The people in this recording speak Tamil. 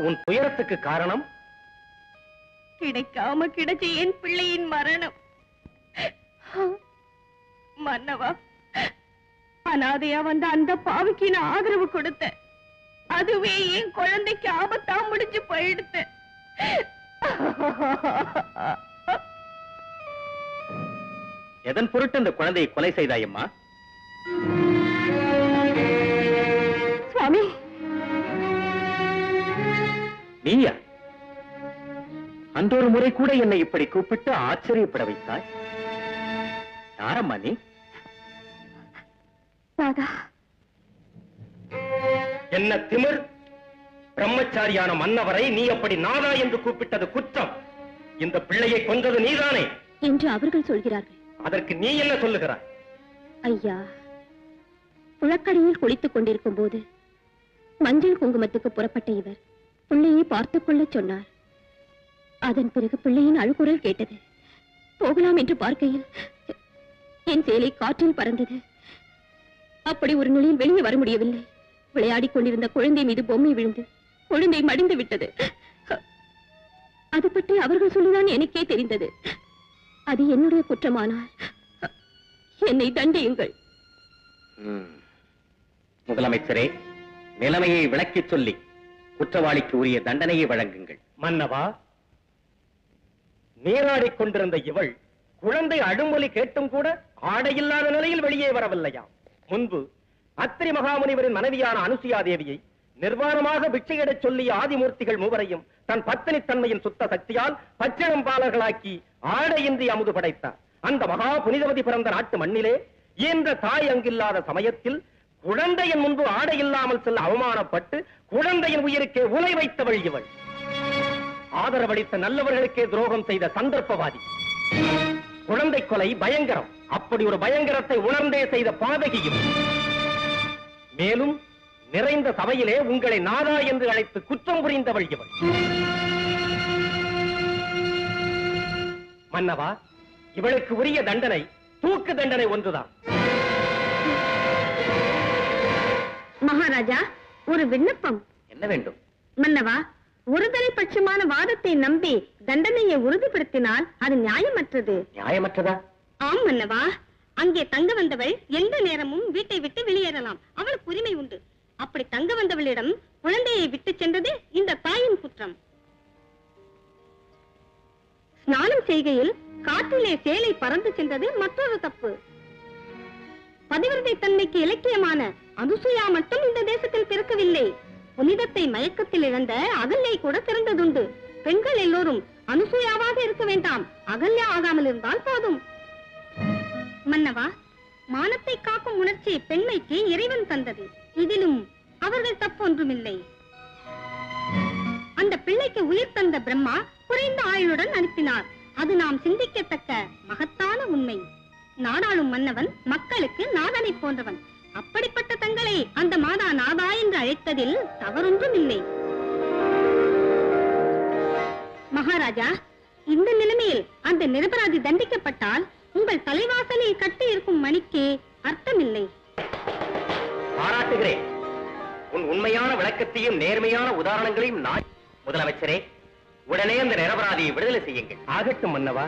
உன் துயரத்துக்கு காரணம்? கிடைக்காம கிடைச்ச என் பிள்ளையின் மரணம். மன்னவா, அனாதையா வந்த அந்த பாவிக்கு நான் ஆதரவு கொடுத்தேன். அதுவே என் குழந்தைக்கு ஆபத்தா முடிஞ்சு போயிடுத்து. எதன் பொருட்டு அந்த குழந்தையை கொலை செய்தாயம்மா? சுவாமி, நீயா? அன்றொரு முறை கூட என்னை இப்படி கூப்பிட்டு ஆச்சரியப்பட வைத்தாய். யாரம்மா நீ? ராதா. என்ன திமிர்! பிரம்மச்சாரியான மன்னவரை நீ அப்படி நாதா என்று கூப்பிட்டது குற்றம். இந்த பிள்ளையை கொன்றது நீதானே என்று அவர்கள் சொல்கிறார்கள். அதற்கு நீ என்ன சொல்லுகிறாய்? ஐயா, புழக்கடையில் குளித்துக் கொண்டிருக்கும் போது மஞ்சள் குங்குமத்துக்கு புறப்பட்ட இவர் பிள்ளையை பார்த்துக் கொள்ள சொன்னார். அதன் பிறகு பிள்ளையின் அழுகுரல் கேட்டது. போகலாம் என்று பார்க்கையில் என் சேலை காற்றில் பறந்தது. அப்படி ஒரு நிலையில் வெளியே வர முடியவில்லை. விளையாடிக் கொண்டிருந்த குழந்தை மீது பொம்மை விழுந்து குழந்தை மடிந்து விட்டது. அது பற்றி அவர்கள் சொல்லிதான் எனக்கே தெரிந்தது. அது என்னுடைய குற்றமானால் என்னை தண்டியுங்கள். முதலமைச்சரே, நிலைமையை விளக்கிச் சொல்லி குற்றவாளிக்கு உரிய தண்டனையை வழங்குங்கள். மன்னவா, நீராடிக் கொண்டிருந்த இவள் குழந்தை அழுமொழி கேட்டும் கூட ஆடையில்லாத நிலையில் வெளியே வரவில்லையாம். முன்பு அத்திரி மகாமுனிவரின் மனைவியான அனுசுயா தேவியை நிர்வாணமாக பிச்சையிடச் சொல்லிய ஆதிமூர்த்திகள் மூவரையும் தன் பத்தினி தன்மையின் சுத்த சக்தியால் பச்சிளம் பாலர்களாக்கி ஆடையின்றி அமுது படைத்தார். அந்த மகா புனிதவதி பிறந்த நாட்டு மண்ணிலே ஈன்ற தாய் அங்கில்லாத சமயத்தில் குழந்தையின் முன்பு ஆடை இல்லாமல் செல்ல அவமானப்பட்டு குழந்தையின் உயிருக்கே உலை வைத்தவள் இவள். ஆதரவளித்த நல்லவர்களுக்கே துரோகம் செய்த சந்தர்ப்பவாதி. குழந்தை கொலை பயங்கரம். அப்படி ஒரு பயங்கரத்தை உணர்ந்தே செய்த பாதகியும். மேலும் நிறைந்த சபையிலே உங்களை நாதா என்று அழைத்து குற்றம் புரிந்தவள் இவள். மன்னவா, இவளுக்கு உரிய தண்டனை தூக்கு தண்டனை ஒன்றுதான். மகாராஜா, ஒரு விண்ணப்பம். என்ன வேண்டும்? மன்னவா, ஒருதலை பட்சமான வாதத்தை நம்பி தண்டனையை உறுதிப்படுத்தினால் அது நியாயமற்றது. நியாயமற்றதா? ஆம் மன்னவா. அங்கே தங்க வந்தவள் எந்த நேரமும் வீட்டை விட்டு வெளியேறலாம். அவளுக்கு உரிமை உண்டு. அப்படி தங்க வந்தவளிடம் குழந்தையை விட்டு சென்றது இந்த தாயின் குற்றம். ஸ்நானம் செய்கையில் காற்றிலே சேலை பறந்து சென்றது மற்றொரு தப்பு. பதிவிரதை தன்மைக்கு இலக்கியமான அனுசுயா மட்டும் இந்த தேசத்தில் பிறக்கவில்லை. புனிதத்தை மயக்கத்தில் இழந்த அகல்யை கூட திறந்ததுண்டு. பெண்கள் எல்லோரும் அனுசுயாவாக இருக்க வேண்டாம், அகல்யா ஆகாமல் இருந்தால் போதும். மன்னவா, மானத்தை காக்கும் உணர்ச்சி பெண்மைக்கு இறைவன் தந்தது. இதிலும் அவர்கள் தப்பொன்றுமில்லை. அந்த பிள்ளைக்கு உயிர் தந்த பிரம்மா குறைந்த ஆயுளுடன் அனுப்பினார். அது நாம் சிந்திக்கத்தக்க மகத்தான உண்மை. நாடாளும் மன்னவன் மக்களுக்கு நாதனை போன்றவன். அப்படிப்பட்ட தங்களை அந்த மாதா நாதா என்று அழைத்ததில் தவறொன்றும் இல்லை. மகாராஜா, இந்த நிலைமையில் அந்த நிரபராதி தண்டிக்கப்பட்டால் உங்கள் தலைவாசலில் கட்டி இருக்கும் மணிக்கு அர்த்தமில்லை. பாராட்டுகிறேன். உன் உண்மையான விளக்கத்தையும் நேர்மையான உதாரணங்களையும் நான். முதலமைச்சரே, உடனே அந்த நிரபராதியை விடுதலை செய்யுங்கள். ஆகட்டும் மன்னவா.